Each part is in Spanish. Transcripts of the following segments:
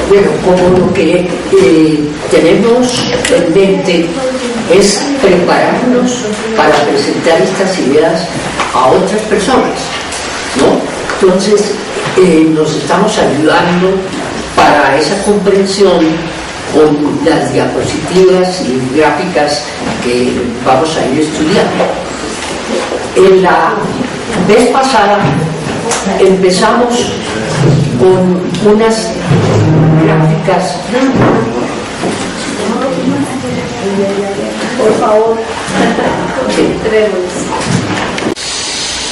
Bueno, como lo que tenemos en mente es prepararnos para presentar estas ideas a otras personas, ¿no? Entonces, nos estamos ayudando para esa comprensión con las diapositivas y gráficas que vamos a ir estudiando. En la vez pasada empezamos con unas gráficas. Por favor.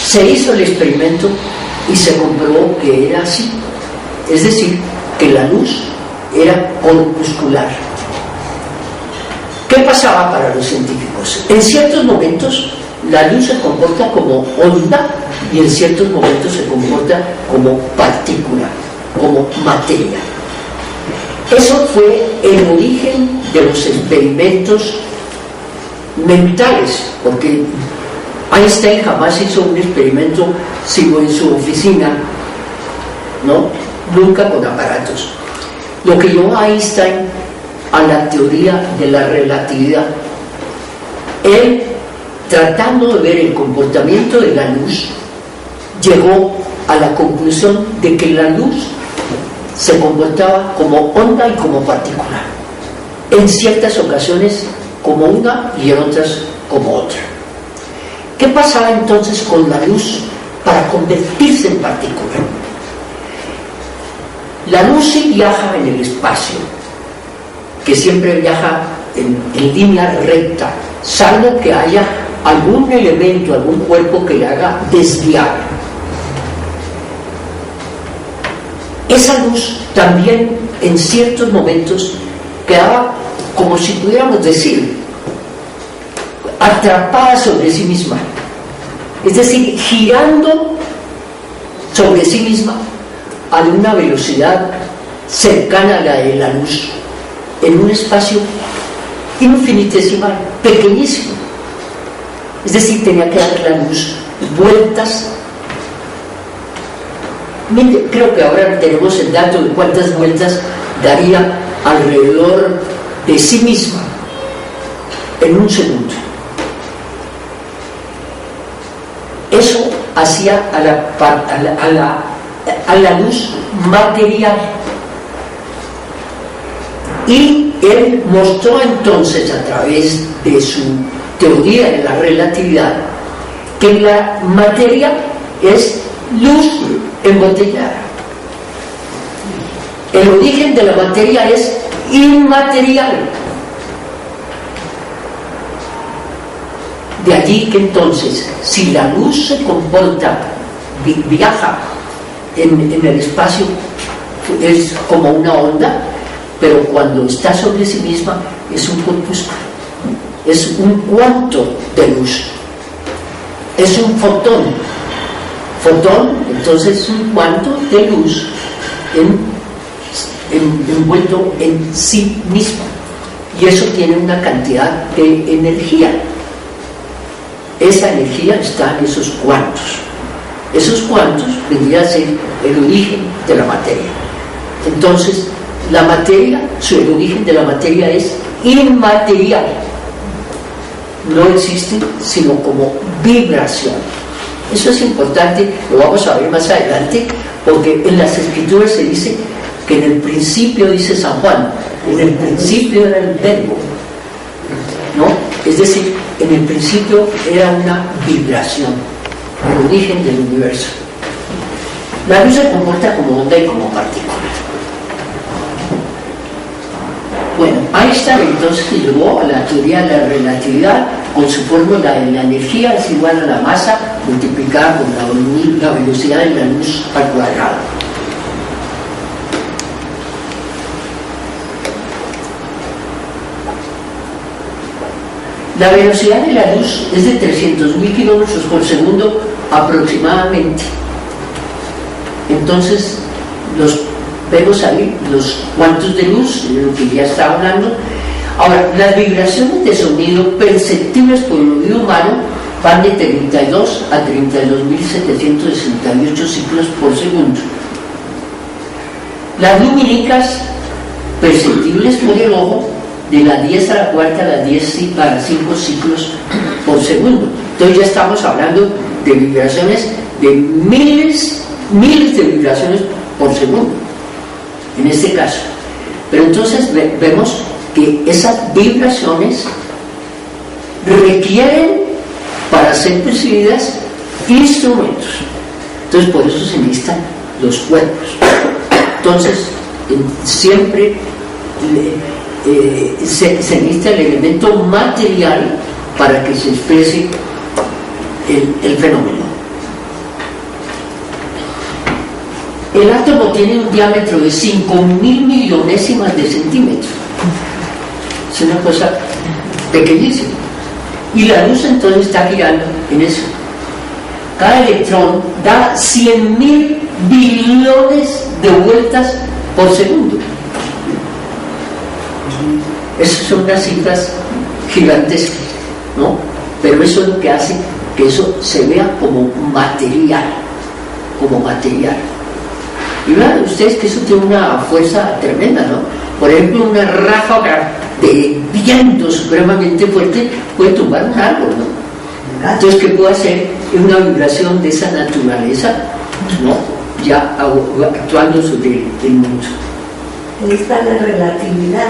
Se hizo el experimento y se comprobó que era así, es decir, que la luz era corpuscular. ¿Qué pasaba para los científicos? En ciertos momentos la luz se comporta como onda y en ciertos momentos se comporta como partícula, como materia. Eso fue el origen de los experimentos mentales, porque Einstein jamás hizo un experimento sino en su oficina, ¿no? Nunca con aparatos. Lo que llevó a Einstein a la teoría de la relatividad, él, tratando de ver el comportamiento de la luz, llegó a la conclusión de que la luz se comportaba como onda y como partícula, en ciertas ocasiones como una y en otras como otra. ¿Qué pasaba entonces con la luz para convertirse en partícula? La luz sí viaja en el espacio, que siempre viaja en línea recta, salvo que haya algún elemento, algún cuerpo que le haga desviar. Esa luz también en ciertos momentos quedaba, como si pudiéramos decir, atrapada sobre sí misma, es decir, girando sobre sí misma a una velocidad cercana a la de la luz, en un espacio infinitesimal, pequeñísimo. Es decir, tenía que dar la luz vueltas. Creo que ahora tenemos el dato de cuántas vueltas daría alrededor de sí misma en un segundo. Eso hacía a la luz material. Y él mostró entonces, a través de su teoría de la relatividad, que la materia es luz embotellada. El origen de la materia es inmaterial. De allí que entonces, si la luz se comporta, viaja en el espacio, es como una onda, pero cuando está sobre sí misma es un corpúsculo, es un cuanto de luz, es un fotón. Fotón, entonces, es un cuanto de luz envuelto en sí mismo, y eso tiene una cantidad de energía. Esa energía está en esos cuantos. Esos cuantos vendrían a ser el origen de la materia. Entonces, la materia, el origen de la materia es inmaterial. No existe sino como vibración. Eso es importante, lo vamos a ver más adelante, porque en las escrituras se dice que en el principio, dice San Juan, en el principio era el verbo, ¿no? Es decir, en el principio era una vibración, el origen del universo. La luz se comporta como onda y como partícula. Bueno, Einstein entonces llegó a la teoría de la relatividad con su fórmula de la energía es igual a la masa multiplicada por la velocidad de la luz al cuadrado. La velocidad de la luz es de 300.000 kilómetros por segundo aproximadamente. Entonces, vemos ahí los cuantos de luz, de lo que ya estaba hablando. Ahora, las vibraciones de sonido perceptibles por el oído humano van de 32 a 32.768 ciclos por segundo. Las lumínicas perceptibles por el ojo de la 10 a la cuarta a las 10 a 5 ciclos por segundo. Entonces ya estamos hablando de vibraciones de miles de vibraciones por segundo, en este caso. Pero entonces vemos que esas vibraciones requieren, para ser percibidas, instrumentos. Entonces por eso se necesitan los cuerpos. Entonces siempre se necesita el elemento material para que se exprese el fenómeno. El átomo tiene un diámetro de 5.000 millonésimas de centímetros. Es una cosa pequeñísima. Y la luz entonces está girando en eso. Cada electrón da 100.000 billones de vueltas por segundo. Esas son unas cifras gigantescas, ¿no? Pero eso es lo que hace que eso se vea como material, Y vean ustedes que eso tiene una fuerza tremenda, ¿no? Por ejemplo, una ráfaga de viento supremamente fuerte puede tumbar un árbol, ¿no? Entonces, ¿qué puede hacer una vibración de esa naturaleza, ¿no? Ya actuando sobre el mundo? Ahí está la relatividad,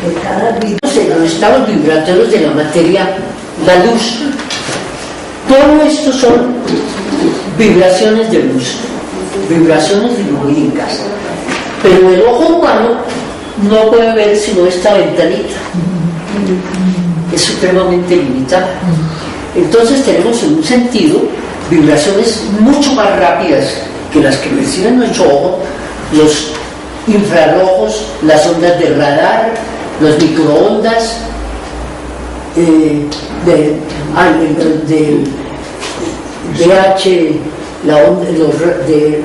porque cada en los estados vibratorios de la materia, la luz, todo esto son vibraciones de luz, vibraciones lumínicas, pero el ojo humano no puede ver sino esta ventanita, es supremamente limitada. Entonces tenemos en un sentido vibraciones mucho más rápidas que las que percibe nuestro ojo, los infrarrojos, las ondas de radar, los microondas del VH, la onda de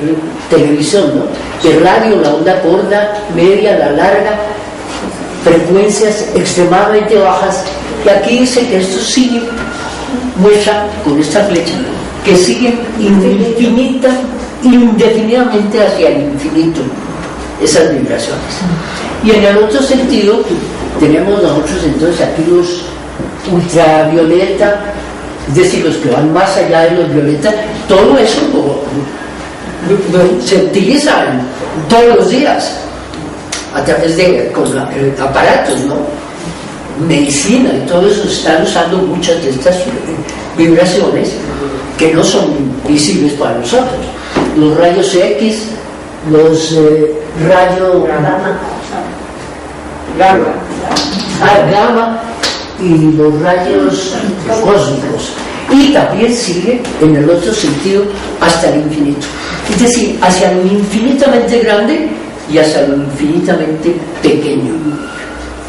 televisión, ¿no? De radio, la onda corta, media, la larga, frecuencias extremadamente bajas. Y aquí dice que esto sigue, muestra con esta flecha, que siguen indefinidamente hacia el infinito esas vibraciones. Y en el otro sentido tenemos nosotros entonces aquí los ultravioleta, es decir, los que van más allá de los violeta. Todo eso se utiliza todos los días a través de aparatos, ¿no? Medicina y todo eso. Están usando muchas de estas vibraciones que no son visibles para nosotros. Los rayos X, los rayos gamma y los rayos cósmicos. Y también sigue en el otro sentido hasta el infinito, es decir, hacia lo infinitamente grande y hacia lo infinitamente pequeño,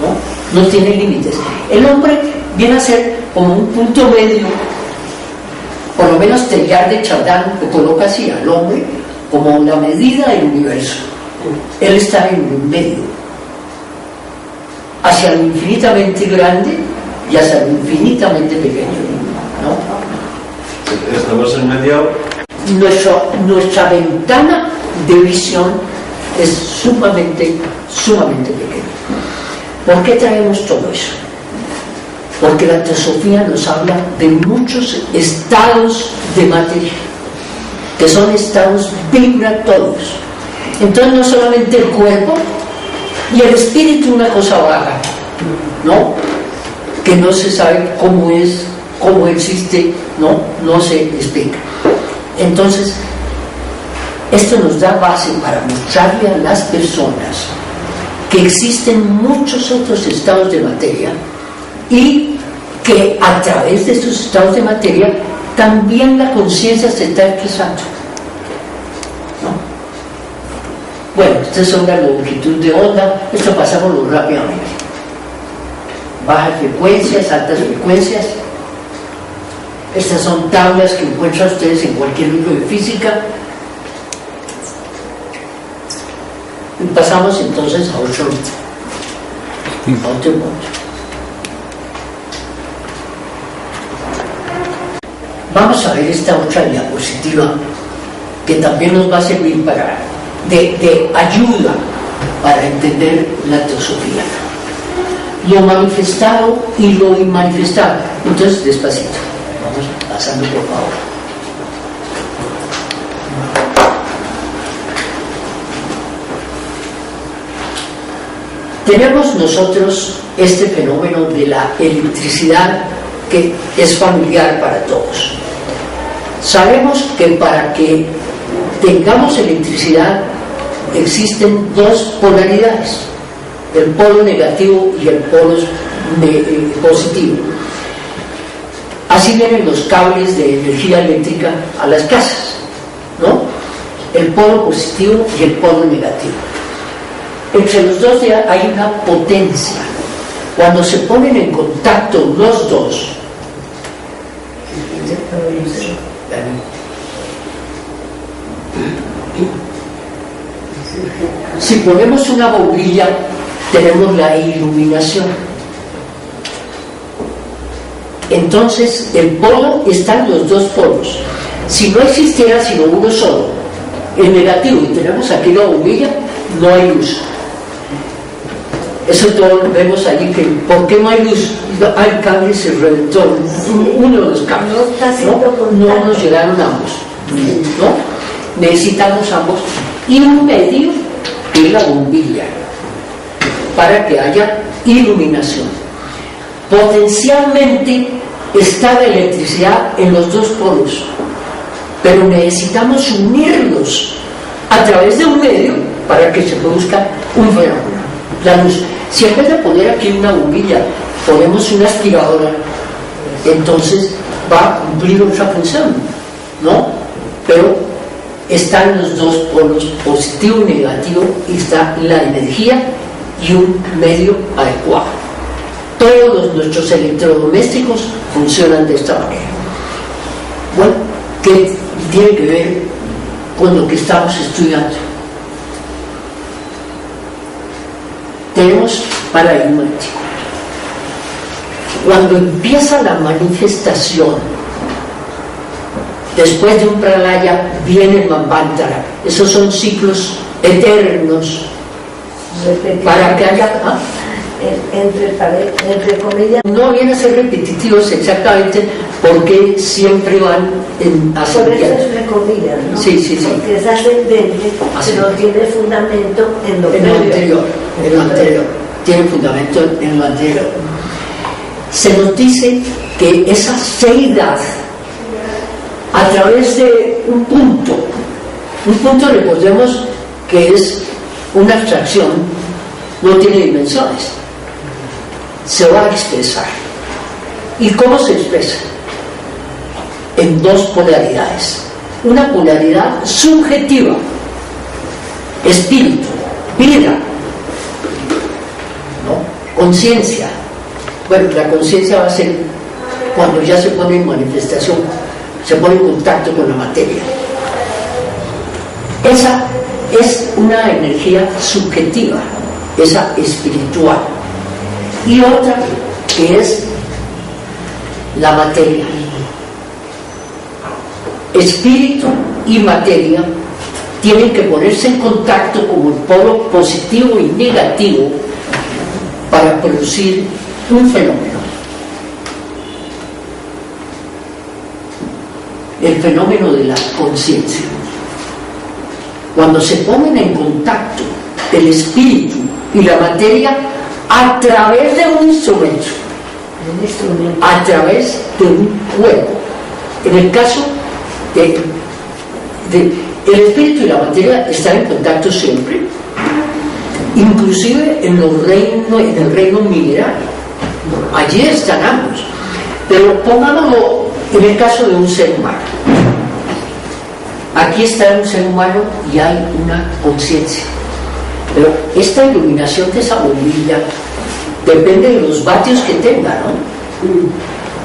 ¿no? No tiene límites. El hombre viene a ser como un punto medio, por lo menos Teilhard de Chardin lo coloca así al hombre como la medida del universo. Él está en el medio, hacia lo infinitamente grande y hacia lo infinitamente pequeño, ¿no? Estamos en medio. Nuestra ventana de visión es sumamente pequeña. ¿Por qué traemos todo eso? Porque la teosofía nos habla de muchos estados de materia, que son estados vibratorios. Entonces no solamente el cuerpo y el espíritu, una cosa vaga, ¿no? Que no se sabe cómo es, cómo existe, no se explica. Entonces, esto nos da base para mostrarle a las personas que existen muchos otros estados de materia y que a través de estos estados de materia también la conciencia se está expresando, ¿no? Bueno, estas son las longitudes de onda. Esto pasámoslo rápidamente. Bajas frecuencias, altas frecuencias. Estas son tablas que encuentran ustedes en cualquier libro de física. Y pasamos entonces a otro punto. Vamos a ver esta otra diapositiva que también nos va a servir de ayuda para entender la teosofía. Lo manifestado y lo inmanifestado. Entonces, despacito. Vamos pasando, por favor. Tenemos nosotros este fenómeno de la electricidad que es familiar para todos. Sabemos que para que tengamos electricidad existen dos polaridades, el polo negativo y el polo positivo. Así vienen los cables de energía eléctrica a las casas, ¿no? El polo positivo y el polo negativo. Entre los dos hay una potencia. Cuando se ponen en contacto los dos, si ponemos una bombilla, tenemos la iluminación. Entonces, el polo están los dos polos. Si no existiera sino uno solo, el negativo, y tenemos aquí la bombilla, no hay luz. Eso todos vemos allí que, ¿por qué no hay luz? El cable se reventó, uno de los cables, no nos llegaron ambos, ¿no? Necesitamos ambos, y un medio que es la bombilla, para que haya iluminación. Potencialmente está la electricidad en los dos polos, pero necesitamos unirlos a través de un medio para que se produzca un fenómeno, la luz. Si en vez de poner aquí una bombilla ponemos una aspiradora, entonces va a cumplir otra función, ¿no? Pero están los dos polos, positivo y negativo, y está la energía y un medio adecuado. Todos nuestros electrodomésticos funcionan de esta manera. Bueno, ¿qué tiene que ver con lo que estamos estudiando? Tenemos paradigmático. Cuando empieza la manifestación, después de un pralaya viene el manvantara. Esos son ciclos eternos para que haya... ¿ah? Entre comillas, no vienen a ser repetitivos exactamente porque siempre van hacia por eso es entre comillas, ¿no? Sí, sí, sí. Porque es ascendente, pero tiene fundamento en lo anterior. En lo anterior. Tiene fundamento en lo anterior. Se nos dice que esa seidad, a través de un punto recordemos que es una abstracción, no tiene dimensiones, se va a expresar. ¿Y cómo se expresa? En dos polaridades. Una polaridad subjetiva, espíritu, vida, ¿no? Conciencia. Bueno, la conciencia va a ser cuando ya se pone en manifestación, se pone en contacto con la materia. Esa es una energía subjetiva, esa espiritual. Y otra que es la materia. Espíritu y materia tienen que ponerse en contacto como el polo positivo y negativo para producir un fenómeno. El fenómeno de la conciencia. Cuando se ponen en contacto el espíritu y la materia a través de un instrumento, a través de un cuerpo. En el caso el espíritu y la materia están en contacto siempre, inclusive en el reino mineral. Allí están ambos. Pero pongámoslo en el caso de un ser humano. Aquí está un ser humano y hay una conciencia. Pero esta iluminación de esa bombilla depende de los vatios que tenga, ¿no?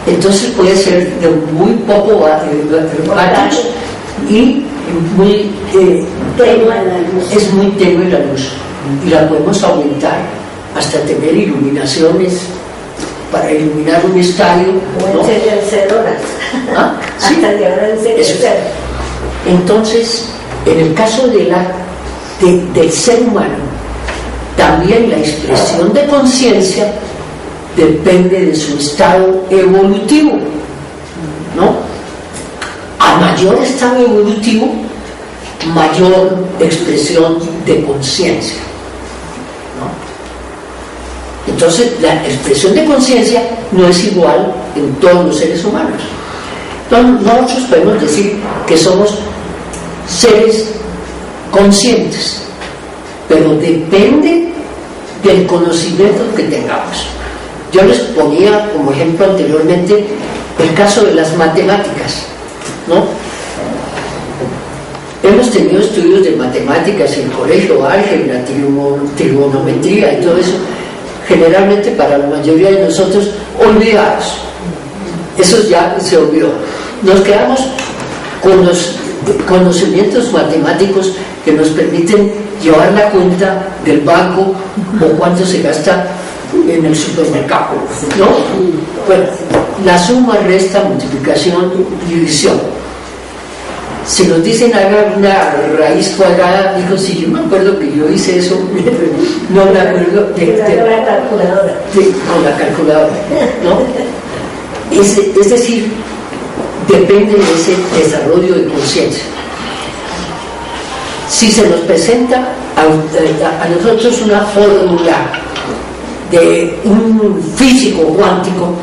Entonces puede ser de muy poco vatios y muy es muy tenue la luz, y la podemos aumentar hasta tener iluminaciones para iluminar un estadio, ¿no? O en horas. ¿Ah? ¿Sí? Hasta llegar a encenderse. Entonces, en el caso del ser humano, también la expresión de conciencia depende de su estado evolutivo, ¿no? A mayor estado evolutivo, mayor expresión de conciencia, ¿no? Entonces, la expresión de conciencia no es igual en todos los seres humanos. Entonces, nosotros podemos decir que somos seres conscientes, pero depende del conocimiento que tengamos. Yo les ponía como ejemplo anteriormente el caso de las matemáticas, ¿no? Hemos tenido estudios de matemáticas en el colegio, álgebra, trigonometría y todo eso, generalmente para la mayoría de nosotros olvidados. Eso ya se olvidó. Nos quedamos con los conocimientos matemáticos que nos permiten llevar la cuenta del banco o cuánto se gasta en el supermercado, ¿no? Bueno, la suma, resta, multiplicación, división. Si nos dicen haga una raíz cuadrada, digo, si yo me acuerdo que yo hice eso, no me acuerdo con la calculadora, ¿no? Es decir, depende de ese desarrollo de conciencia. Si se nos presenta a nosotros una fórmula de un físico cuántico,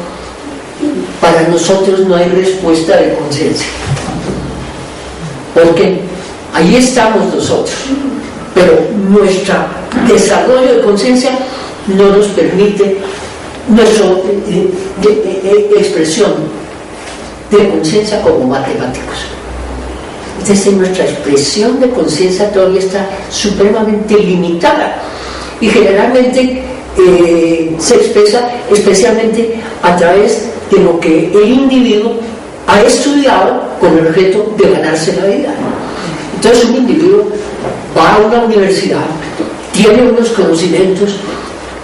para nosotros no hay respuesta de conciencia, porque ahí estamos nosotros, pero nuestro desarrollo de conciencia no nos permite nuestra expresión de conciencia como matemáticos. Es decir, nuestra expresión de conciencia todavía está supremamente limitada y generalmente se expresa especialmente a través de lo que el individuo ha estudiado con el objeto de ganarse la vida. Entonces un individuo va a una universidad, tiene unos conocimientos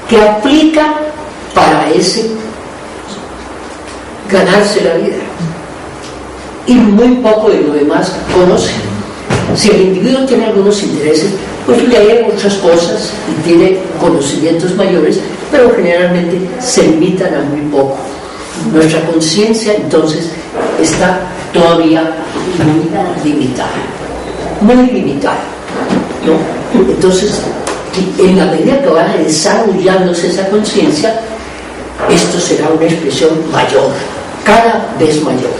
que aplica para ese ganarse la vida, y muy poco de lo demás conoce. Si el individuo tiene algunos intereses, pues lee muchas cosas y tiene conocimientos mayores, pero generalmente se limitan a muy poco. Nuestra conciencia entonces está todavía muy limitada, ¿no? Entonces, en la medida que va desarrollándose esa conciencia, esto será una expresión mayor, cada vez mayor.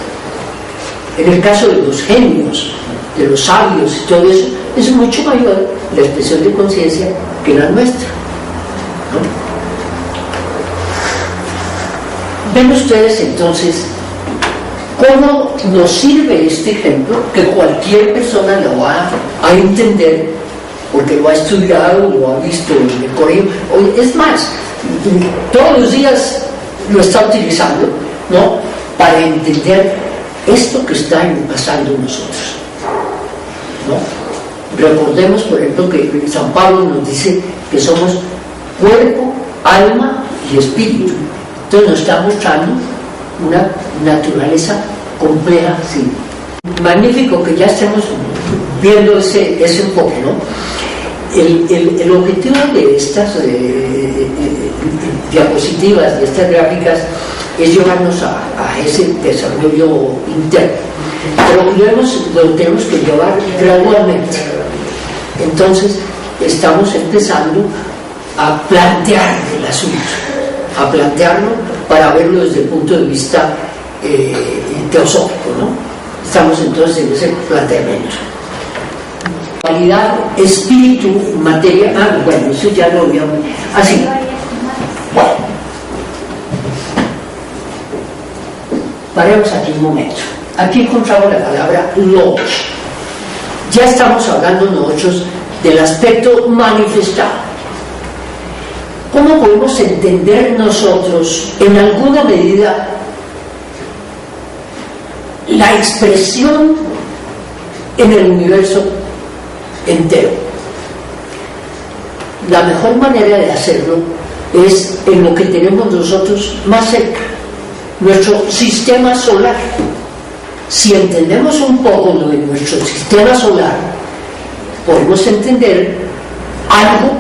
En el caso de los genios, de los sabios y todo eso, es mucho mayor la expresión de conciencia que la nuestra, ¿no? Ven ustedes entonces cómo nos sirve este ejemplo, que cualquier persona lo va a entender porque lo ha estudiado, lo ha visto en el colegio, es más, todos los días lo está utilizando, ¿no?, para entender esto que está pasando en nosotros, ¿no? Recordemos, por ejemplo, que San Pablo nos dice que somos cuerpo, alma y espíritu. Entonces nos está mostrando una naturaleza compleja, sí. Magnífico que ya estemos viendo ese enfoque, ¿no? El objetivo de estas diapositivas, de estas gráficas, es llevarnos a ese desarrollo interno, pero lo tenemos que llevar gradualmente. Entonces estamos empezando a plantear el asunto, a plantearlo para verlo desde el punto de vista teosófico, ¿no? Estamos entonces en ese planteamiento. Cualidad, espíritu, materia. Bueno, eso ya lo habíamos. Así. Bueno. Paremos aquí un momento. Aquí encontramos la palabra logos. Ya estamos hablando nosotros del aspecto manifestado. ¿Cómo podemos entender nosotros, en alguna medida, la expresión en el universo entero? La mejor manera de hacerlo es en lo que tenemos nosotros más cerca, nuestro sistema solar. Si entendemos un poco lo de nuestro sistema solar, podemos entender algo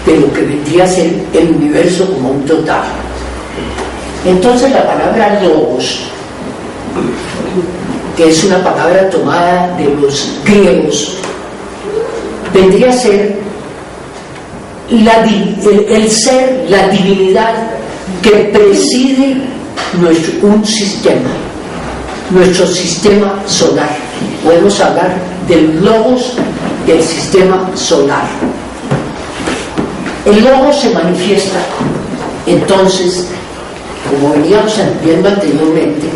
de lo que vendría a ser el universo como un total. Entonces la palabra logos, que es una palabra tomada de los griegos, vendría a ser el ser, la divinidad que preside un sistema, nuestro sistema solar. Podemos hablar del logos del sistema solar. El logos se manifiesta entonces, como veníamos viendo anteriormente,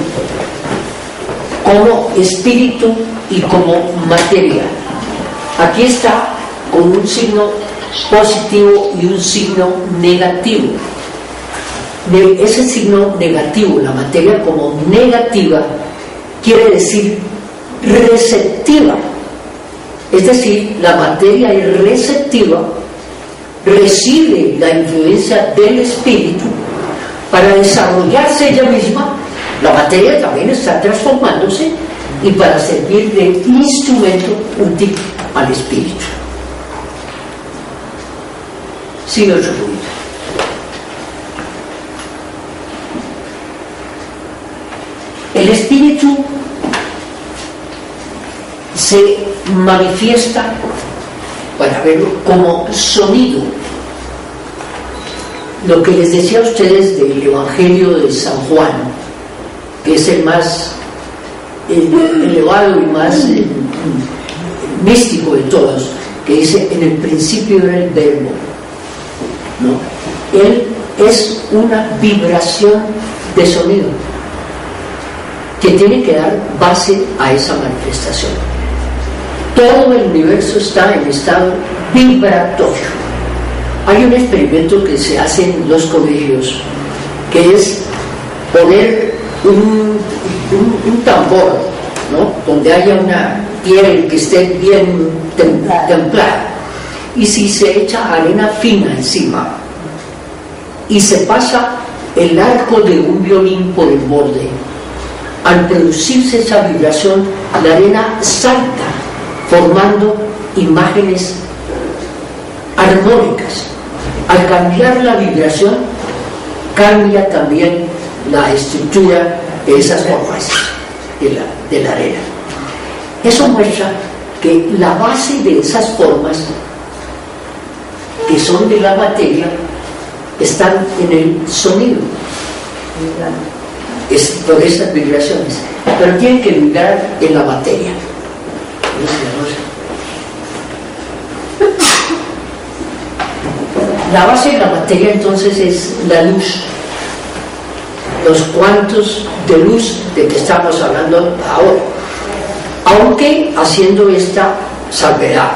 como espíritu y como materia. Aquí está con un signo positivo y un signo negativo. Ese signo negativo, la materia como negativa, quiere decir receptiva. Es decir, la materia es receptiva, recibe la influencia del espíritu para desarrollarse ella misma. La materia también está transformándose y para servir de instrumento útil al espíritu. Sigue otro punto. El espíritu se manifiesta, para verlo, como sonido. Lo que les decía a ustedes del Evangelio de San Juan, que es el más elevado y más místico de todos, que dice: en el principio era el verbo, ¿no? Él es una vibración de sonido que tiene que dar base a esa manifestación. Todo el universo está en estado vibratorio. Hay un experimento que se hace en los colegios, que es poner un tambor, ¿no?, donde haya una piel que esté bien templada, y si se echa arena fina encima y se pasa el arco de un violín por el borde, al producirse esa vibración, la arena salta formando imágenes armónicas. Al cambiar la vibración, cambia también la estructura de esas formas de la arena. Eso muestra que la base de esas formas, que son de la materia, están en el sonido, es por esas vibraciones, pero tienen que vibrar en la materia. La base de la materia entonces es la luz, los cuantos de luz de que estamos hablando ahora, aunque haciendo esta salvedad: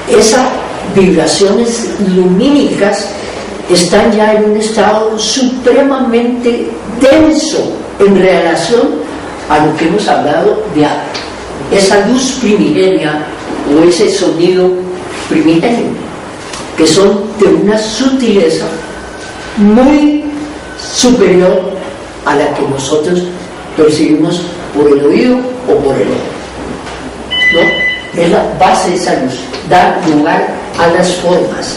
esas vibraciones lumínicas están ya en un estado supremamente denso en relación a lo que hemos hablado de esa luz primigenia o ese sonido primigenio, que son de una sutileza muy superior a la que nosotros percibimos por el oído o por el ojo, ¿no? Es la base de esa luz, da lugar a las formas.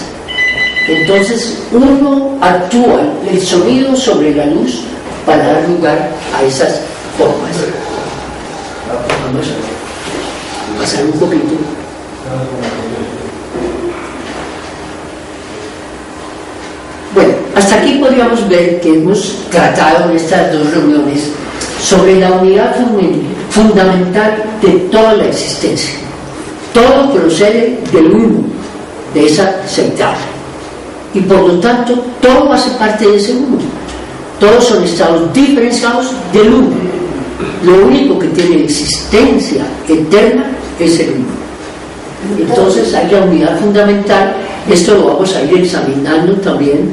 Entonces uno actúa el sonido sobre la luz para dar lugar a esas formas. Vamos a pasar un poquito. Bueno, hasta aquí podríamos ver que hemos tratado en estas dos reuniones sobre la unidad fundamental de toda la existencia. Todo procede del uno, de esa central, y por lo tanto todo hace parte de ese uno. Todos son estados diferenciados del uno. Lo único que tiene existencia eterna es el uno. Entonces hay la unidad fundamental. Esto lo vamos a ir examinando también,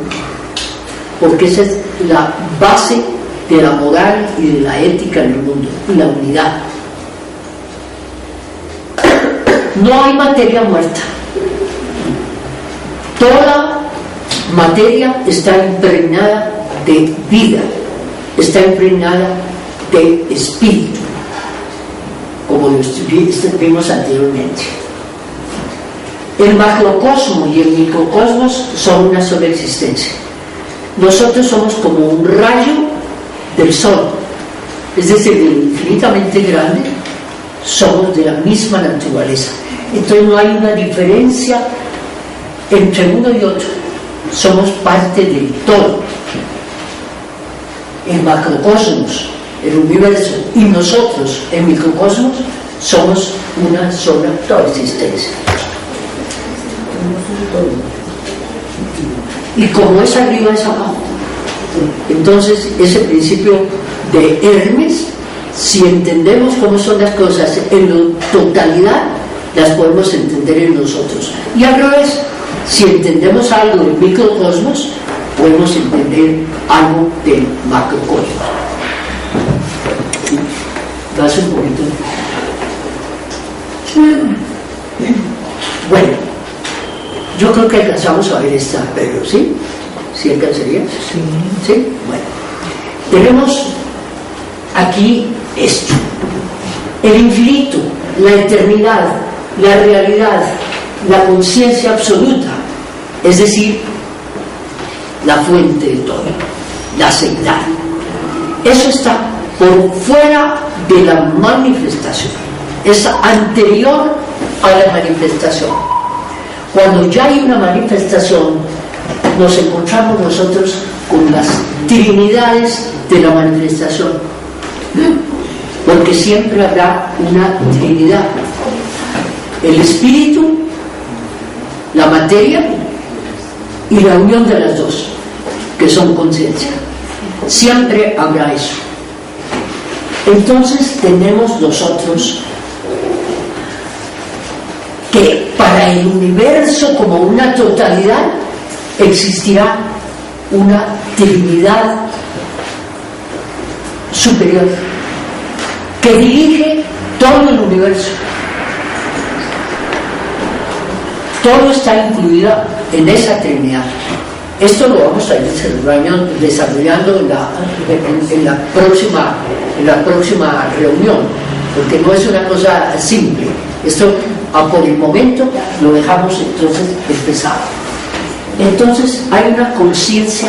porque esa es la base de la moral y de la ética en el mundo, la unidad. No hay materia muerta. Toda materia está impregnada de vida, está impregnada de espíritu, como lo vimos anteriormente. El macrocosmo y el microcosmos son una sola existencia. Nosotros somos como un rayo del sol, es decir, de lo infinitamente grande, somos de la misma naturaleza. Entonces no hay una diferencia entre uno y otro, somos parte del todo. El macrocosmos, el universo, y nosotros, el microcosmos, somos una sola existencia. Y como es arriba, es abajo. Entonces, ese principio de Hermes, si entendemos cómo son las cosas en la totalidad, las podemos entender en nosotros. Y al revés, si entendemos algo del microcosmos, podemos entender algo del macrocosmos. ¿Das un poquito? Bueno, yo creo que alcanzamos a ver esta, pero ¿sí? ¿Sí alcanzaría? Sí. Bueno, tenemos aquí esto: el infinito, la eternidad, la realidad, la conciencia absoluta, es decir, la fuente de todo, la seidad. Eso está por fuera de la manifestación, es anterior a la manifestación. Cuando ya hay una manifestación, nos encontramos nosotros con las trinidades de la manifestación, porque siempre habrá una trinidad: el espíritu, la materia y la unión de las dos, que son conciencia. Siempre habrá eso. Entonces tenemos nosotros que para el universo como una totalidad existirá una trinidad superior que dirige todo el universo. Todo está incluido en esa trinidad. Esto lo vamos a ir desarrollando en la próxima reunión, porque no es una cosa simple. Esto por el momento lo dejamos entonces empezado. Entonces hay una conciencia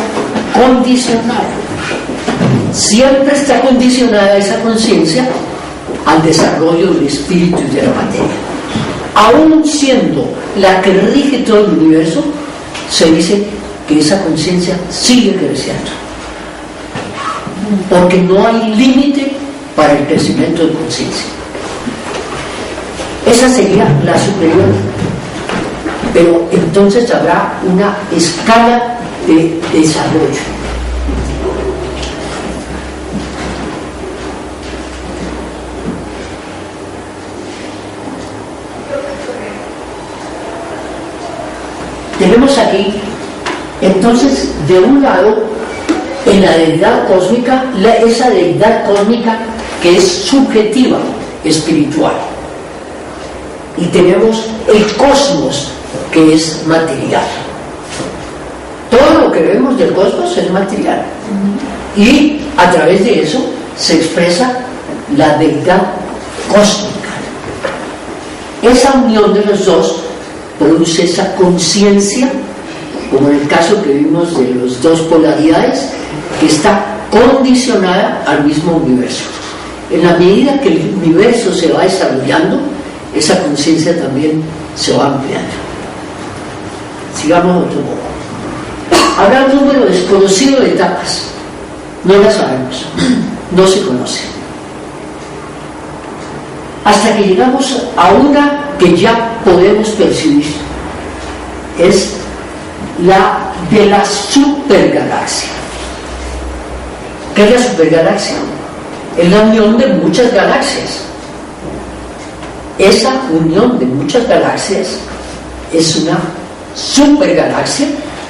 condicionada. Siempre está condicionada esa conciencia al desarrollo del espíritu y de la materia. Aún siendo la que rige todo el universo, se dice que esa conciencia sigue creciendo, porque no hay límite para el crecimiento de conciencia. Esa sería la superior, pero entonces habrá una escala de desarrollo. Tenemos aquí, entonces, de un lado, en la deidad cósmica, esa deidad cósmica que es subjetiva, espiritual. Y tenemos el cosmos, que es material. Todo lo que vemos del cosmos es material. Y a través de eso se expresa la deidad cósmica. Esa unión de los dos produce esa conciencia, como en el caso que vimos de las dos polaridades, que está condicionada al mismo universo. En la medida que el universo se va desarrollando, esa conciencia también se va ampliando. Sigamos otro poco. Habrá un número desconocido de etapas, no las sabemos, no se conoce, hasta que llegamos a una que ya podemos percibir, es la de la supergalaxia. ¿Qué es la supergalaxia? Es la unión de muchas galaxias. Esa unión de muchas galaxias es una supergalaxia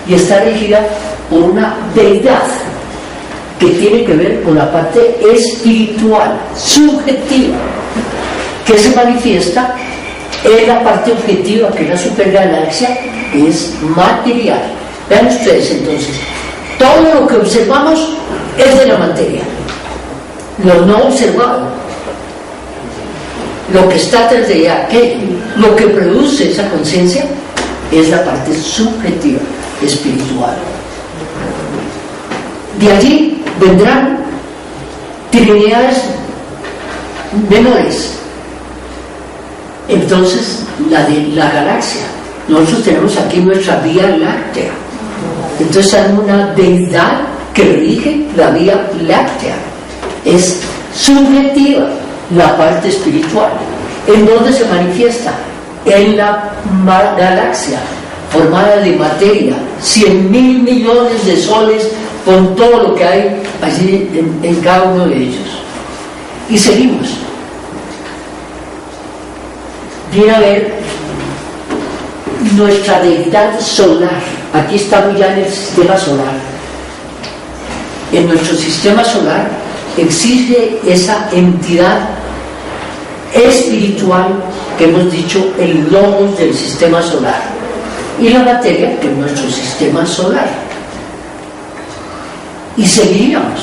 y está regida por una deidad que tiene que ver con la parte espiritual, subjetiva, que se manifiesta en la parte objetiva, que es la supergalaxia, que es material. Vean ustedes entonces, todo lo que observamos es de la materia. Lo no observado, lo que está tras de aquello, lo que produce esa conciencia, es la parte subjetiva, espiritual. De allí vendrán trinidades menores. Entonces, la de la galaxia. Nosotros tenemos aquí nuestra Vía Láctea. Entonces hay una deidad que rige la Vía Láctea. Es subjetiva la parte espiritual. ¿En dónde se manifiesta? En la galaxia, formada de materia, 100.000 millones de soles, con todo lo que hay allí en cada uno de ellos. Y seguimos. Viene a ver nuestra deidad solar. Aquí estamos ya en el sistema solar. En nuestro sistema solar existe esa entidad espiritual que hemos dicho, el logos del sistema solar, y la materia, que es nuestro sistema solar. Y seguiríamos.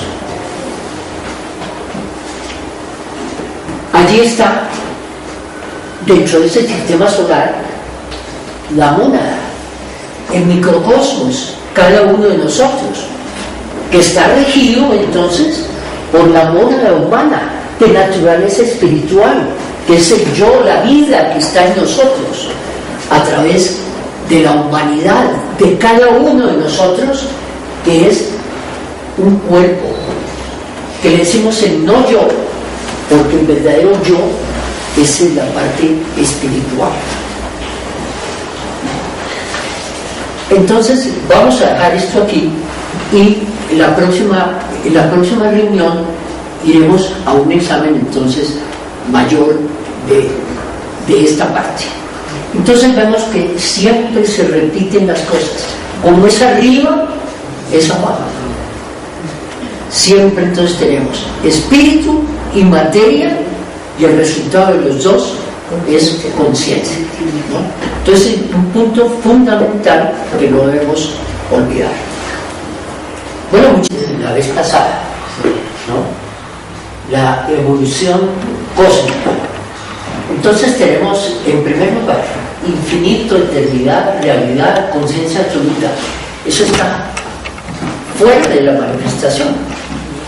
Allí está, dentro de ese sistema solar, la mónada, el microcosmos, cada uno de nosotros, que está regido entonces por la mónada humana, de naturaleza espiritual, que es el yo, la vida que está en nosotros, a través de la humanidad, de cada uno de nosotros, que es un cuerpo, que le decimos el no yo, porque el verdadero yo es en la parte espiritual. Entonces vamos a dejar esto aquí, y en la próxima reunión iremos a un examen entonces mayor de esta parte. Entonces vemos que siempre se repiten las cosas. Como es arriba, es abajo. Siempre entonces tenemos espíritu y materia, y el resultado de los dos es conciencia, ¿no? Entonces, un punto fundamental que no debemos olvidar. Bueno, la vez pasada, ¿no? La evolución cósmica. Entonces tenemos, en primer lugar, infinito, eternidad, realidad, conciencia absoluta. Eso está fuera de la manifestación,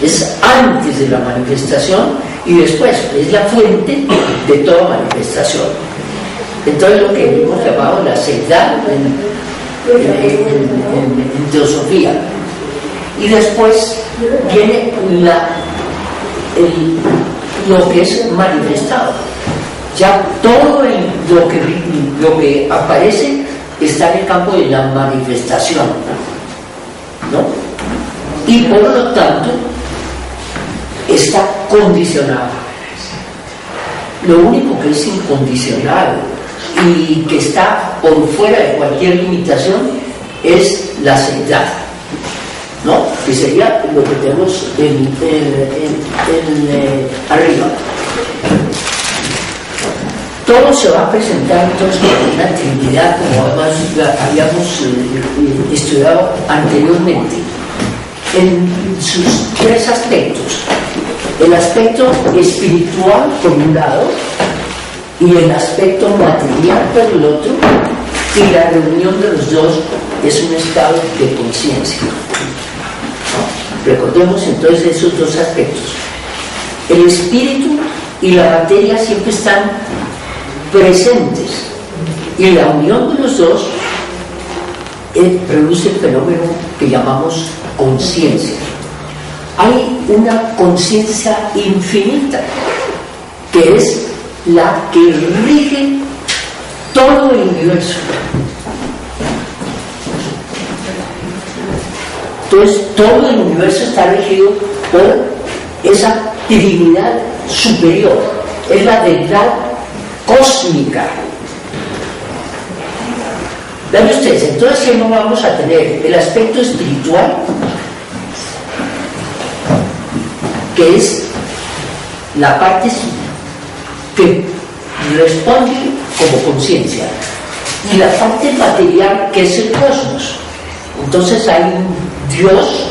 es antes de la manifestación, y después es la fuente de toda manifestación. Entonces, lo que hemos llamado la seidad en teosofía. Y después viene lo que es manifestado. Ya todo lo que aparece está en el campo de la manifestación, ¿no? Y por lo tanto está condicionado. Lo único que es incondicionado y que está por fuera de cualquier limitación es la seidad, ¿no? Que sería lo que tenemos arriba. Todo se va a presentar entonces como una trinidad, como además habíamos estudiado anteriormente, en sus tres aspectos: el aspecto espiritual por un lado, y el aspecto material por el otro, y la reunión de los dos es un estado de conciencia, ¿no? Recordemos entonces esos dos aspectos. El espíritu y la materia siempre están presentes, y la unión de los dos produce el fenómeno que llamamos conciencia. Hay una conciencia infinita que es la que rige todo el universo. Entonces todo el universo está regido por esa divinidad superior, es la deidad cósmica. Vean ustedes, entonces si no vamos a tener el aspecto espiritual, que es la parte que responde como conciencia, y la parte material, que es el cosmos. Entonces hay un Dios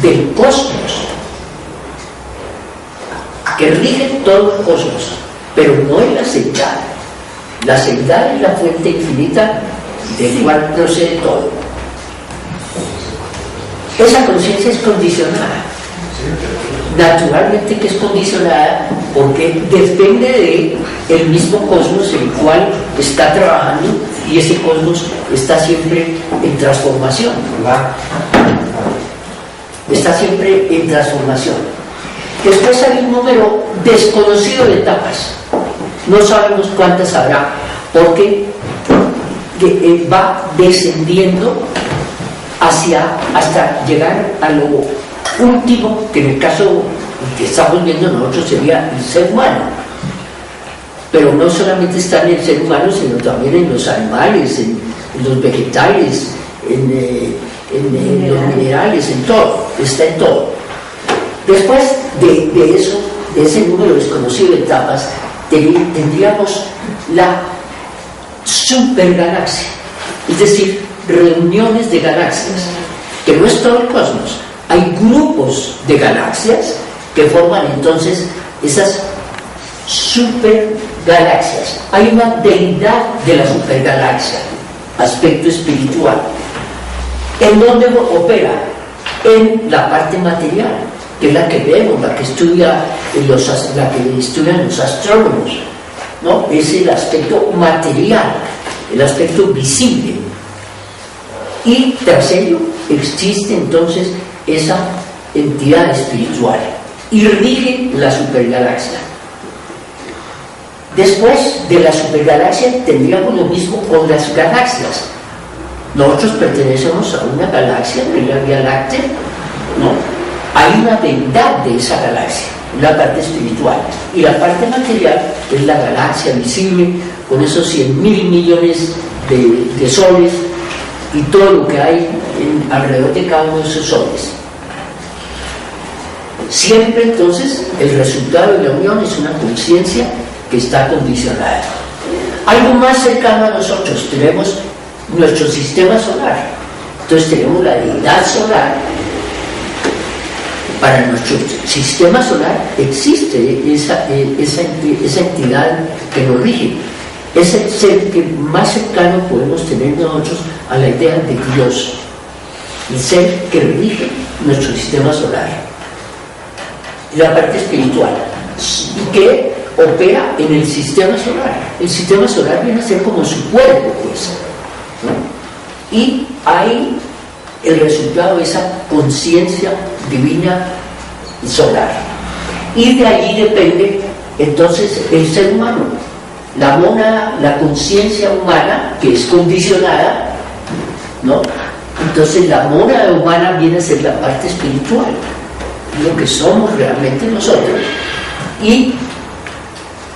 del cosmos que rige todo el cosmos, pero no es la seidad. La seidad es la fuente infinita del cual procede todo. Esa conciencia es condicionada. Naturalmente que es condicionada porque depende del mismo cosmos en el cual está trabajando, y ese cosmos está siempre en transformación. Está siempre en transformación. Después hay un número desconocido de etapas. No sabemos cuántas habrá, porque va descendiendo hasta llegar a lo último, que en el caso que estamos viendo nosotros sería el ser humano. Pero no solamente está en el ser humano, sino también en los animales, en los vegetales, en los minerales, en todo, está en todo. Después de eso, de ese número desconocido de etapas, tendríamos la supergalaxia, es decir, reuniones de galaxias, que no es todo el cosmos. Hay grupos de galaxias que forman entonces esas supergalaxias. Hay una deidad de la supergalaxia, aspecto espiritual. ¿En dónde opera? En la parte material, que es la que vemos, la que estudian los astrónomos, ¿no? Es el aspecto material, el aspecto visible. Y tras ello existe entonces esa entidad espiritual y rige la supergalaxia. Después de la supergalaxia tendríamos lo mismo con las galaxias. Nosotros pertenecemos a una galaxia, la Vía Láctea, ¿no? Hay una deidad de esa galaxia, la parte espiritual, y la parte material es la galaxia visible, con esos 100.000 millones de soles y todo lo que hay alrededor de cada uno de esos soles. Siempre entonces el resultado de la unión es una conciencia que está condicionada. Algo más cercano a nosotros, tenemos nuestro sistema solar. Entonces tenemos la deidad solar. Para nuestro sistema solar existe esa entidad que nos rige. Es el ser que más cercano podemos tener nosotros a la idea de Dios, el ser que rige nuestro sistema solar, la parte espiritual, y que opera en el sistema solar. El sistema solar viene a ser como su cuerpo, pues, ¿no? Y hay el resultado de esa conciencia divina solar, y de allí depende entonces el ser humano, la mónada, la conciencia humana, que es condicionada, ¿no? Entonces la mónada humana viene a ser la parte espiritual, lo que somos realmente nosotros, y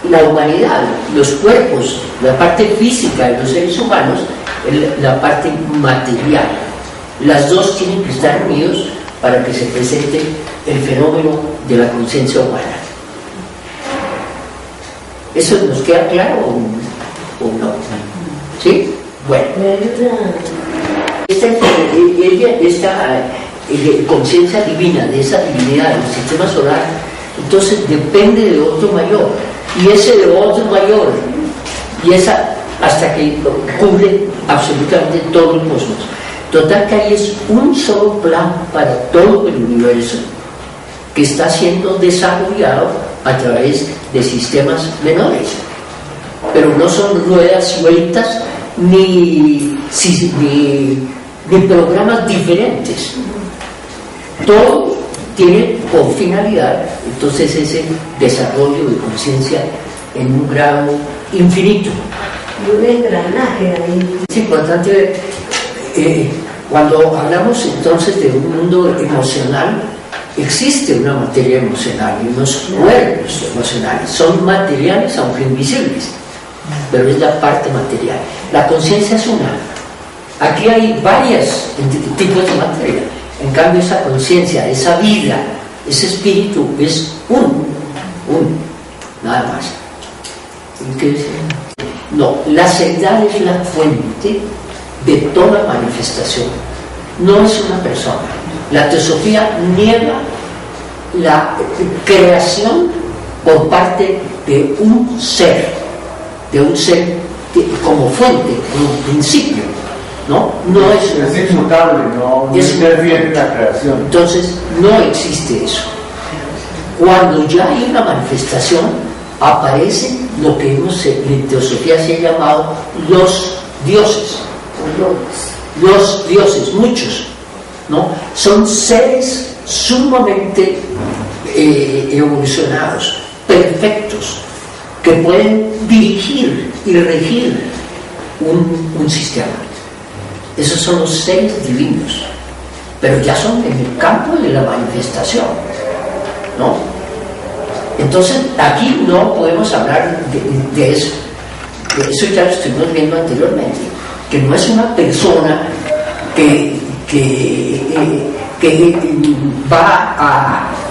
la humanidad, los cuerpos, la parte física de los seres humanos, la parte material. Las dos tienen que estar unidos para que se presente el fenómeno de la conciencia humana. ¿Eso nos queda claro o no? ¿Sí? Bueno. Esta conciencia divina, de esa divinidad del sistema solar, entonces depende de otro mayor, y ese de otro mayor, y esa hasta que cubre absolutamente todo el cosmos. Total que ahí es un solo plan para todo el universo que está siendo desarrollado a través de sistemas menores, pero no son ruedas sueltas ni programas diferentes. Todo tiene por finalidad entonces ese desarrollo de conciencia en un grado infinito. Y un engranaje ahí. Es importante cuando hablamos entonces de un mundo emocional, existe una materia emocional y unos cuerpos emocionales, son materiales aunque invisibles, pero es la parte material. La conciencia es una. Aquí hay varios tipos de materia. En cambio esa conciencia, esa vida, ese espíritu es uno, nada más. ¿Qué dice? No, la seidad es la fuente de toda manifestación, no es una persona. La teosofía niega la creación por parte de un ser como fuente, como principio, ¿no? No es inmutable, no interfiere en la creación. Entonces, no existe eso. Cuando ya hay una manifestación, aparece lo que en teosofía se ha llamado los dioses. Los dioses, muchos, ¿no? Son seres sumamente evolucionados, perfectos, que pueden dirigir y regir un sistema. Esos son los seres divinos, pero ya son en el campo de la manifestación, ¿no? Entonces, aquí no podemos hablar de eso. Eso ya lo estuvimos viendo anteriormente, que no es una persona que va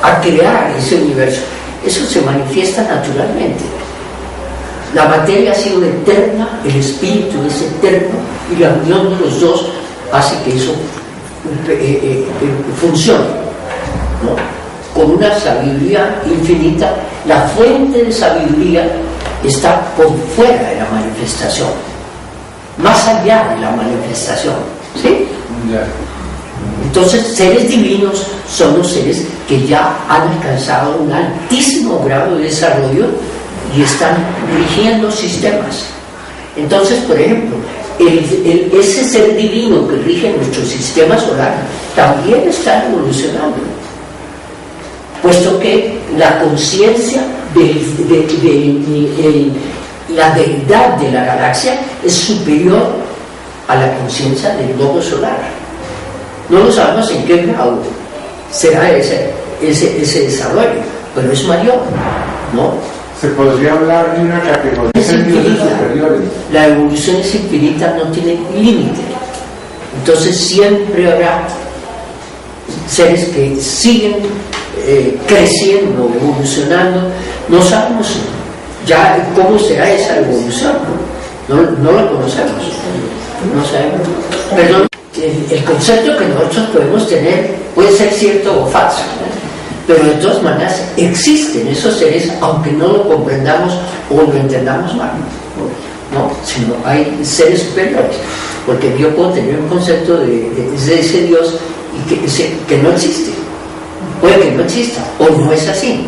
a crear ese universo. Eso se manifiesta naturalmente. La materia ha sido eterna, el espíritu es eterno, y la unión de los dos hace que eso funcione, ¿no? Con una sabiduría infinita. La fuente de sabiduría está por fuera de la manifestación, más allá de la manifestación, ¿sí? Ya. Entonces, seres divinos son los seres que ya han alcanzado un altísimo grado de desarrollo y están rigiendo sistemas. Entonces, por ejemplo, ese ser divino que rige nuestro sistema solar también está evolucionando, puesto que la conciencia de la deidad de la galaxia es superior a la conciencia del globo solar. No lo sabemos en qué grado será ese desarrollo, pero es mayor, ¿no? Se podría hablar de una categoría de sentidos superiores. La evolución es infinita, no tiene límite. Entonces siempre habrá seres que siguen creciendo, evolucionando. No sabemos ya cómo será esa evolución, no la conocemos, no sabemos. Perdón, el concepto que nosotros podemos tener puede ser cierto o falso, pero de todas maneras existen esos seres, aunque no lo comprendamos o lo entendamos mal, ¿no? Sino hay seres superiores, porque yo puedo tener un concepto de ese Dios y que no existe, puede que no exista o no es así,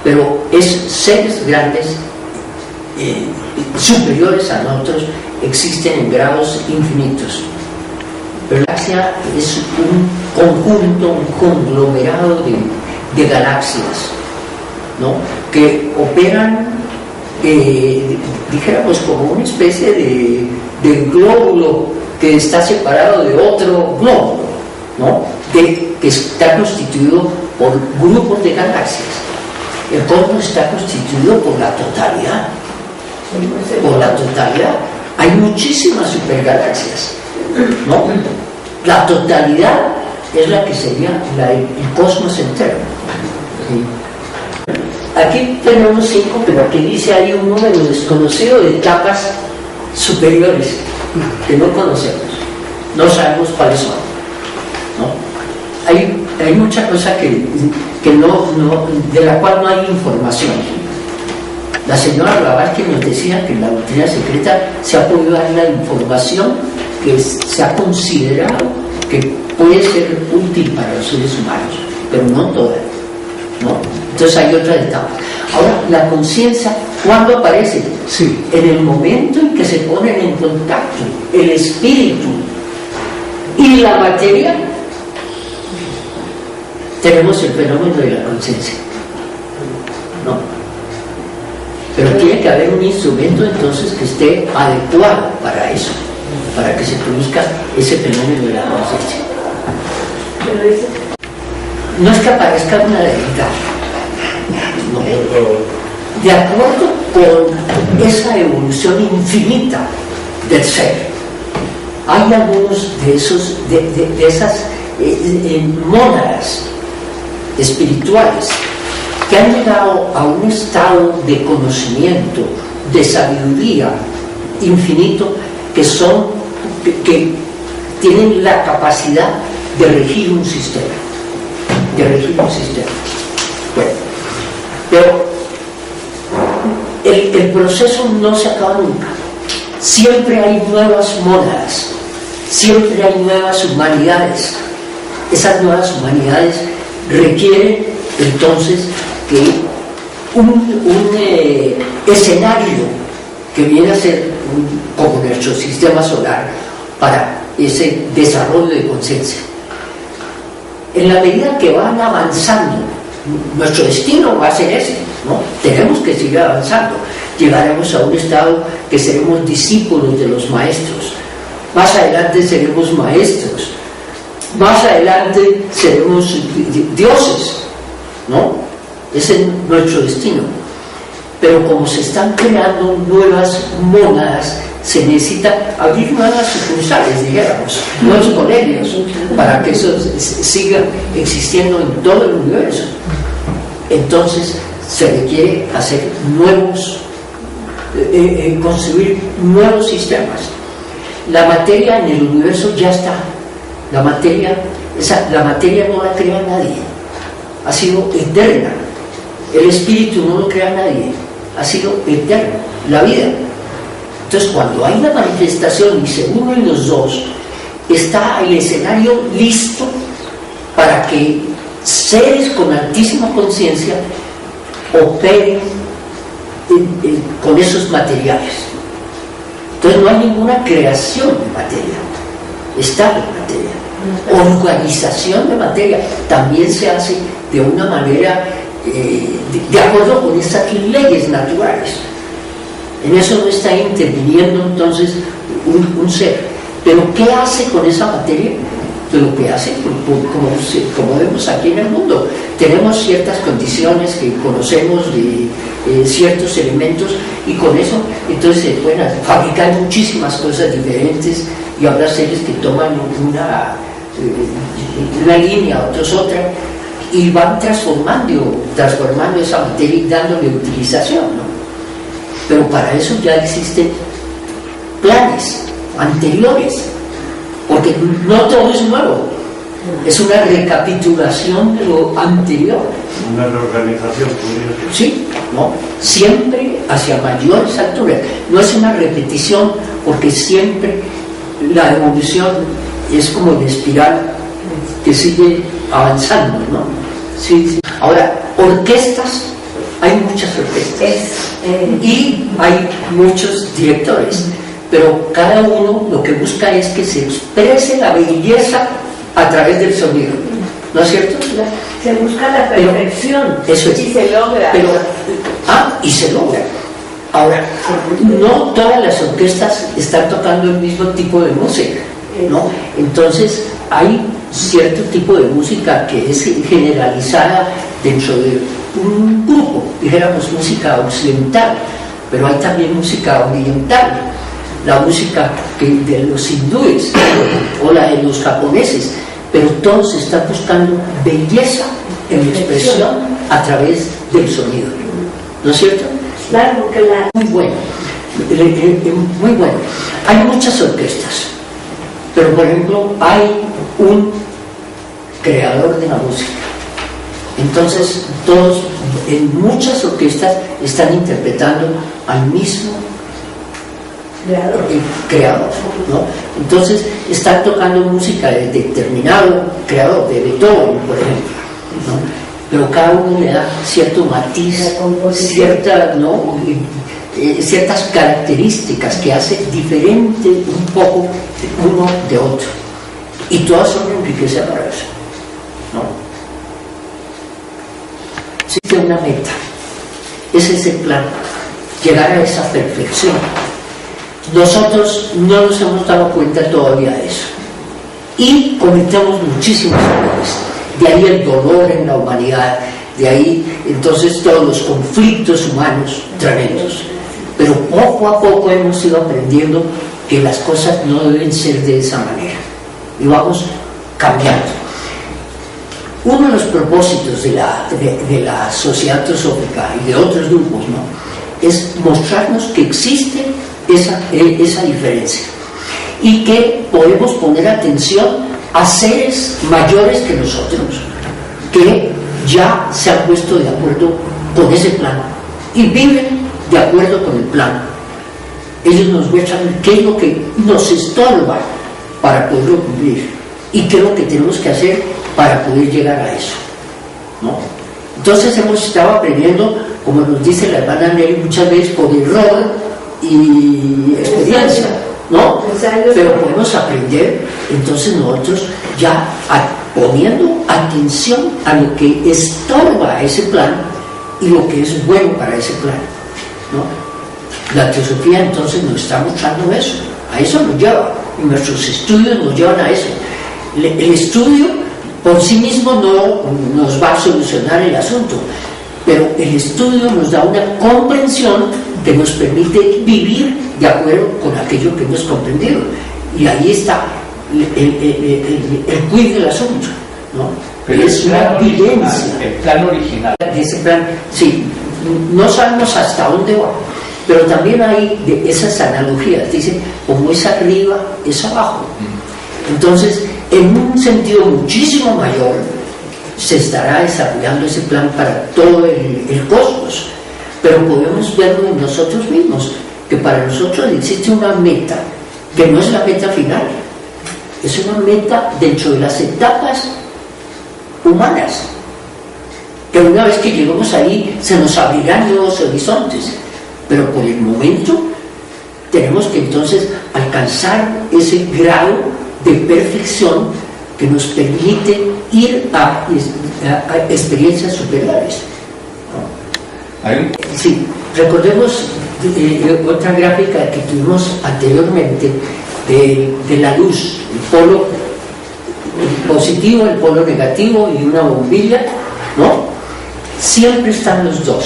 pero es seres grandes, superiores a nosotros, existen en grados infinitos. Pero la galaxia es un conjunto, un conglomerado de galaxias, ¿no? Que operan, dijéramos, como una especie de glóbulo que está separado de otro glóbulo, ¿no? Que está constituido por grupos de galaxias. El cosmos está constituido por la totalidad. Por la totalidad. Hay muchísimas supergalaxias, ¿no? La totalidad es la que sería el cosmos entero. ¿Sí? Aquí tenemos 5, pero aquí dice hay un número desconocido de etapas superiores que no conocemos, no sabemos cuáles son, ¿no? Hay mucha cosa que de la cual no hay información. La señora Blavatsky nos decía que en la doctrina secreta se ha podido dar la información que se ha considerado que puede ser útil para los seres humanos, pero no toda, ¿no? Entonces hay otra etapa. Ahora, la conciencia, ¿cuándo aparece? Sí. En el momento en que se ponen en contacto el espíritu y la materia, tenemos el fenómeno de la conciencia, ¿no? Pero tiene que haber un instrumento entonces que esté adecuado para eso, para que se produzca ese fenómeno de la conciencia. No es que aparezca una deidad, no. De acuerdo con esa evolución infinita del ser, hay algunos de esas mónadas espirituales que han llegado a un estado de conocimiento, de sabiduría infinito, que tienen la capacidad de regir un sistema, Bueno, pero el proceso no se acaba nunca, siempre hay nuevas mónadas, siempre hay nuevas humanidades. Esas nuevas humanidades requieren entonces que un escenario que viene a ser como nuestro sistema solar para ese desarrollo de conciencia. En la medida que van avanzando, nuestro destino va a ser ese, ¿no? Tenemos que seguir avanzando. Llegaremos a un estado que seremos discípulos de los maestros. Más adelante seremos maestros. Más adelante seremos dioses, ¿no? Ese es nuestro destino. Pero como se están creando nuevas mónadas, se necesita abrir nuevas sucursales, dijéramos, nuevos colegios, para que eso siga existiendo en todo el universo. Entonces se requiere hacer nuevos, construir nuevos sistemas. La materia en el universo ya está. La materia no la crea nadie, ha sido eterna. El espíritu no lo crea nadie, ha sido eterno, la vida. Entonces, cuando hay la manifestación y se unen los dos, está el escenario listo para que seres con altísima conciencia operen con esos materiales. Entonces, no hay ninguna creación de materia, está la materia. Organización de materia también se hace de una manera de acuerdo con estas leyes naturales. En eso no está interviniendo entonces un ser. Pero ¿qué hace con esa materia? Pues lo que hace, como vemos aquí en el mundo, tenemos ciertas condiciones que conocemos de ciertos elementos, y con eso entonces se pueden fabricar muchísimas cosas diferentes, y habrá seres que toman una línea, otros otra, y van transformando esa materia y dándole utilización, ¿no? Pero para eso ya existen planes anteriores, porque no todo es nuevo, es una recapitulación de lo anterior. Una reorganización, podría ser. Sí, ¿no? Siempre hacia mayores alturas. No es una repetición, porque siempre la evolución es como de espiral que sigue avanzando, ¿no? Sí. Ahora, orquestas, hay muchas orquestas y hay muchos directores, pero cada uno lo que busca es que se exprese la belleza a través del sonido, ¿no es cierto? Se busca la perfección, eso es. Y se logra. Y se logra. Ahora, no todas las orquestas están tocando el mismo tipo de música, ¿no? Entonces hay cierto tipo de música que es generalizada dentro de un grupo, dijéramos música occidental, pero hay también música oriental, la música de los hindúes o la de los japoneses, pero todos están buscando belleza en la expresión a través del sonido, ¿no es cierto? Claro, porque muy bueno, muy bueno. Hay muchas orquestas, pero por ejemplo hay un creador de la música. Entonces todos en muchas orquestas están interpretando al mismo creador, ¿no? Entonces están tocando música de determinado creador, de Beethoven, por ejemplo, ¿no? Pero cada uno le da cierto matiz, ciertas características que hace diferente un poco uno de otro, y todas son enriquecidas para eso, ¿no? Existe una meta, ese es el plan, llegar a esa perfección. Nosotros no nos hemos dado cuenta todavía de eso y cometemos muchísimos errores. De ahí el dolor en la humanidad, de ahí entonces todos los conflictos humanos tremendos. Pero poco a poco hemos ido aprendiendo que las cosas no deben ser de esa manera y vamos cambiando. Uno de los propósitos de la sociedad teosófica y de otros grupos, ¿no?, es mostrarnos que existe esa diferencia y que podemos poner atención a seres mayores que nosotros, que ya se han puesto de acuerdo con ese plan y viven de acuerdo con el plan. Ellos nos muestran qué es lo que nos estorba para poderlo cumplir y qué es lo que tenemos que hacer para poder llegar a eso, ¿no? Entonces hemos estado aprendiendo, como nos dice la hermana Nelly, muchas veces por error y experiencia, ¿no? Pero podemos aprender entonces nosotros ya poniendo atención a lo que estorba ese plan y lo que es bueno para ese plan, ¿no? La teosofía entonces nos está mostrando eso, a eso nos lleva, y nuestros estudios nos llevan a eso. El estudio por sí mismo no nos va a solucionar el asunto, pero el estudio nos da una comprensión que nos permite vivir de acuerdo con aquello que hemos comprendido, y ahí está el quid del asunto, ¿no? Pero es una vivencia. El plan original. De ese plan, sí, no sabemos hasta dónde va, pero también hay de esas analogías, dicen, como es arriba, es abajo. Entonces, en un sentido muchísimo mayor, se estará desarrollando ese plan para todo el cosmos, pero podemos verlo en nosotros mismos, que para nosotros existe una meta, que no es la meta final, es una meta dentro de las etapas humanas, que una vez que lleguemos ahí se nos abrirán nuevos horizontes, pero por el momento tenemos que entonces alcanzar ese grado de perfección que nos permite ir a experiencias superiores, ¿no? Sí, recordemos otra gráfica que tuvimos anteriormente de la luz, el polo positivo, el polo negativo y una bombilla, ¿no? Siempre están los dos,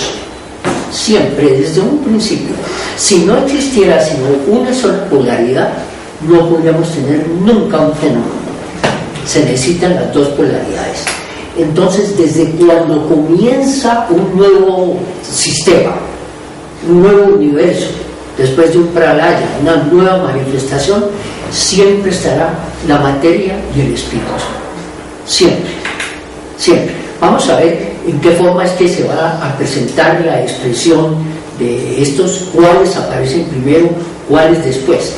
siempre, desde un principio. Si no existiera sino una sola polaridad, no podríamos tener nunca un fenómeno. Se necesitan las dos polaridades. Entonces, desde cuando comienza un nuevo sistema, un nuevo universo, después de un pralaya, una nueva manifestación, siempre estará la materia y el espíritu. Siempre, siempre. Vamos a ver en qué forma es que se va a presentar la expresión de estos, cuáles aparecen primero, cuáles después.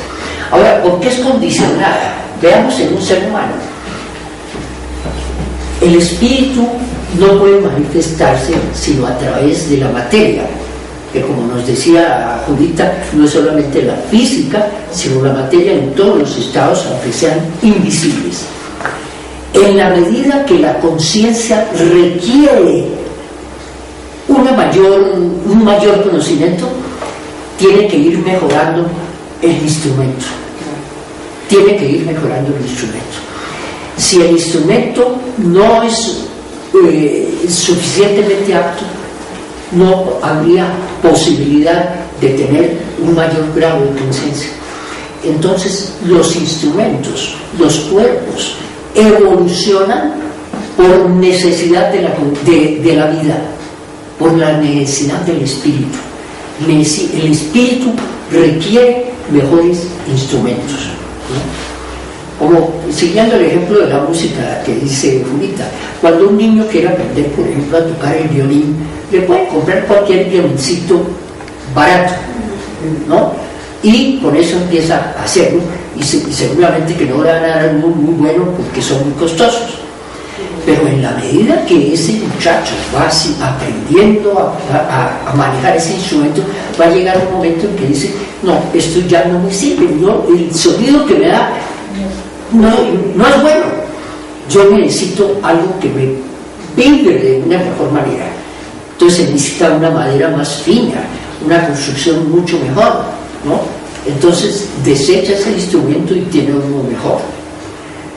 Ahora, ¿por qué es condicionada? Veamos en un ser humano. El espíritu no puede manifestarse sino a través de la materia, que como nos decía Julita, no es solamente la física, sino la materia en todos los estados, aunque sean invisibles. En la medida que la conciencia requiere un mayor conocimiento, tiene que ir mejorando el instrumento. Tiene que ir mejorando el instrumento. Si el instrumento no es suficientemente apto, no habría posibilidad de tener un mayor grado de conciencia. Entonces, los instrumentos, los cuerpos, evolucionan por necesidad de la vida, por la necesidad del espíritu. El espíritu requiere mejores instrumentos, ¿no? Como siguiendo el ejemplo de la música que dice Julita, cuando un niño quiere aprender, por ejemplo, a tocar el violín, le pueden comprar cualquier violincito barato, ¿no? Y con eso empieza a hacerlo, y seguramente que no le van a dar algo muy bueno porque son muy costosos. Pero en la medida que ese muchacho va así aprendiendo a manejar ese instrumento, va a llegar un momento en que dice, no, esto ya no me sirve, no, el sonido que me da no es bueno, yo necesito algo que me vibre de una mejor manera. Entonces se necesita una madera más fina, una construcción mucho mejor, ¿no? Entonces desecha ese instrumento y tiene uno mejor.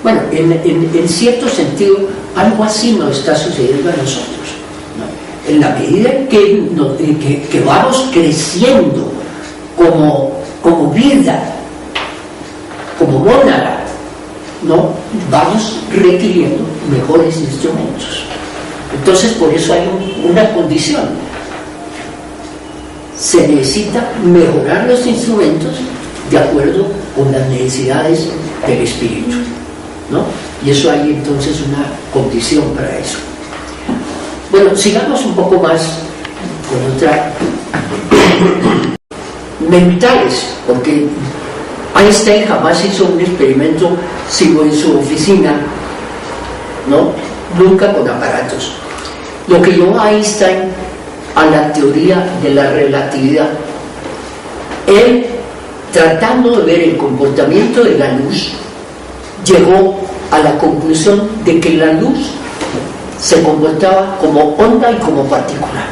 Bueno, en cierto sentido, algo así nos está sucediendo a nosotros, ¿no? En la medida que vamos creciendo como vida, como mónada, ¿no? Vamos requiriendo mejores instrumentos. Entonces, por eso hay una condición. Se necesita mejorar los instrumentos de acuerdo con las necesidades del espíritu, ¿no? Y eso hay entonces una condición para eso. Bueno, sigamos un poco más con otra. mentales, porque Einstein jamás hizo un experimento sino en su oficina, ¿no? Nunca con aparatos. Lo que llevó a Einstein a la teoría de la relatividad, él, tratando de ver el comportamiento de la luz, llegó a la conclusión de que la luz se comportaba como onda y como partícula,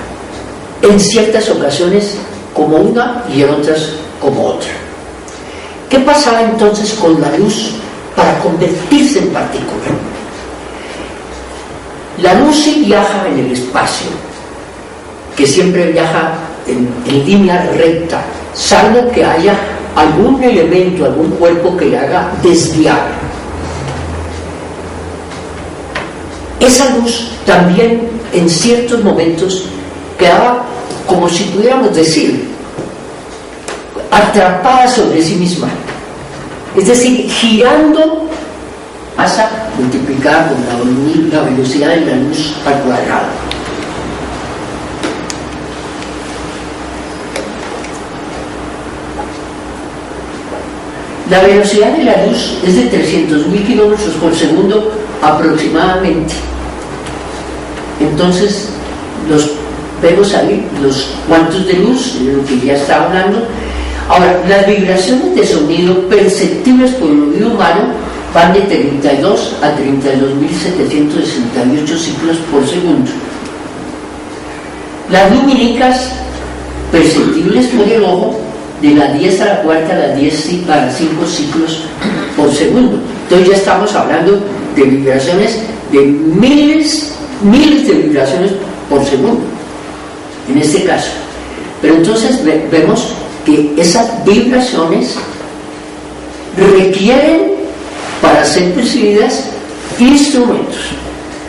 en ciertas ocasiones como una y en otras como otra. ¿Qué pasaba entonces con la luz para convertirse en partícula? La luz sí viaja en el espacio, que siempre viaja en línea recta, salvo que haya algún elemento, algún cuerpo que le haga desviar. Esa luz también en ciertos momentos quedaba, como si pudiéramos decir, atrapada sobre sí misma, es decir, girando, masa multiplicada por la velocidad de la luz al cuadrado. La velocidad de la luz es de 300.000 kilómetros por segundo aproximadamente. Entonces, vemos ahí los cuantos de luz, de lo que ya está hablando. Ahora, las vibraciones de sonido perceptibles por el oído humano van de 32 a 32.768 ciclos por segundo. Las lumínicas perceptibles por el ojo, de las 10 a la cuarta a las 10 a las 5 ciclos por segundo. Entonces ya estamos hablando de vibraciones de miles de vibraciones por segundo, en este caso. Pero entonces vemos que esas vibraciones requieren, para ser percibidas, instrumentos.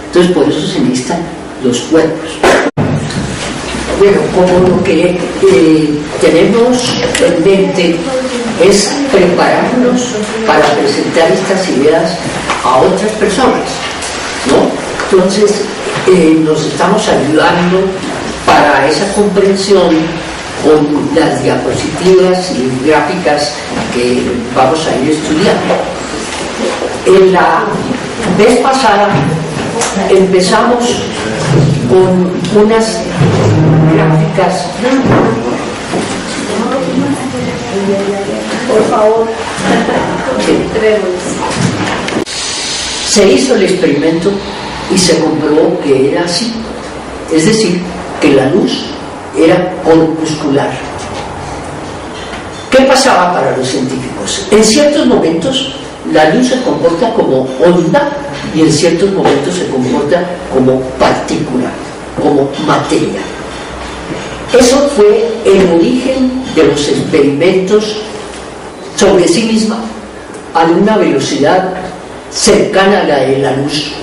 Entonces por eso se necesitan los cuerpos. Bueno, como lo que tenemos en mente es prepararnos para presentar estas ideas a otras personas, ¿no? Entonces nos estamos ayudando para esa comprensión con las diapositivas y gráficas que vamos a ir estudiando. En la vez pasada empezamos con unas gráficas. Por favor. Se hizo el experimento y se comprobó que era así, es decir, que la luz era corpuscular. ¿Qué pasaba para los científicos? En ciertos momentos la luz se comporta como onda y en ciertos momentos se comporta como partícula, como materia. Eso fue el origen de los experimentos sobre sí misma a una velocidad cercana a la de la luz,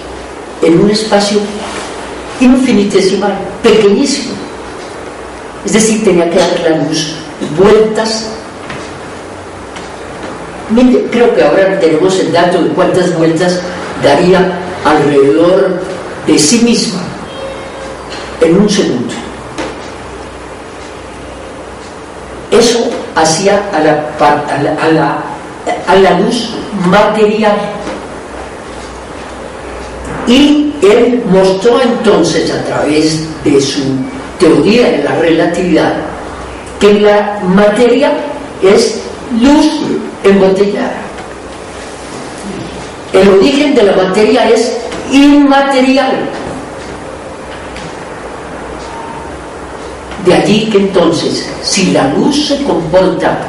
en un espacio infinitesimal, pequeñísimo. Es decir, tenía que dar la luz vueltas. Creo que ahora tenemos el dato de cuántas vueltas daría alrededor de sí misma en un segundo. Eso hacía a la luz material. Y él mostró entonces, a través de su teoría de la relatividad, que la materia es luz embotellada. El origen de la materia es inmaterial. De allí que entonces, si la luz se comporta,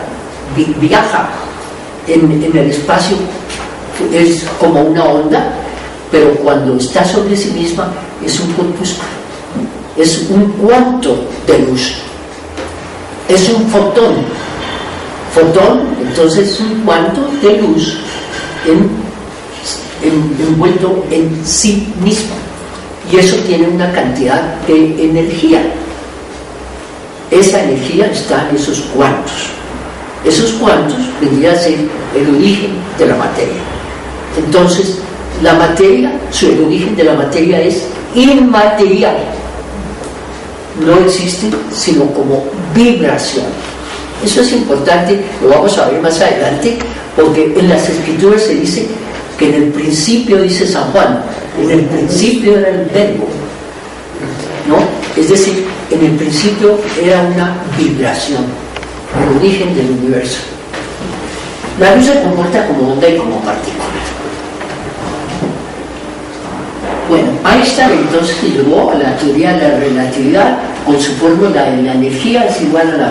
viaja en el espacio, es como una onda, pero cuando está sobre sí misma es un corpúsculo, es un cuanto de luz, es un fotón. Fotón, entonces, es un cuanto de luz envuelto en sí mismo, y eso tiene una cantidad de energía. Esa energía está en esos cuantos. Esos cuantos vendrían a ser el origen de la materia. Entonces, la materia, el origen de la materia es inmaterial. No existe sino como vibración. Eso es importante, lo vamos a ver más adelante, porque en las escrituras se dice que en el principio, dice San Juan, en el principio era el verbo, ¿no? Es decir, en el principio era una vibración, el origen del universo. La luz se comporta como onda y como partícula. Bueno, Einstein entonces llegó a la teoría de la relatividad con su fórmula de la energía es igual a la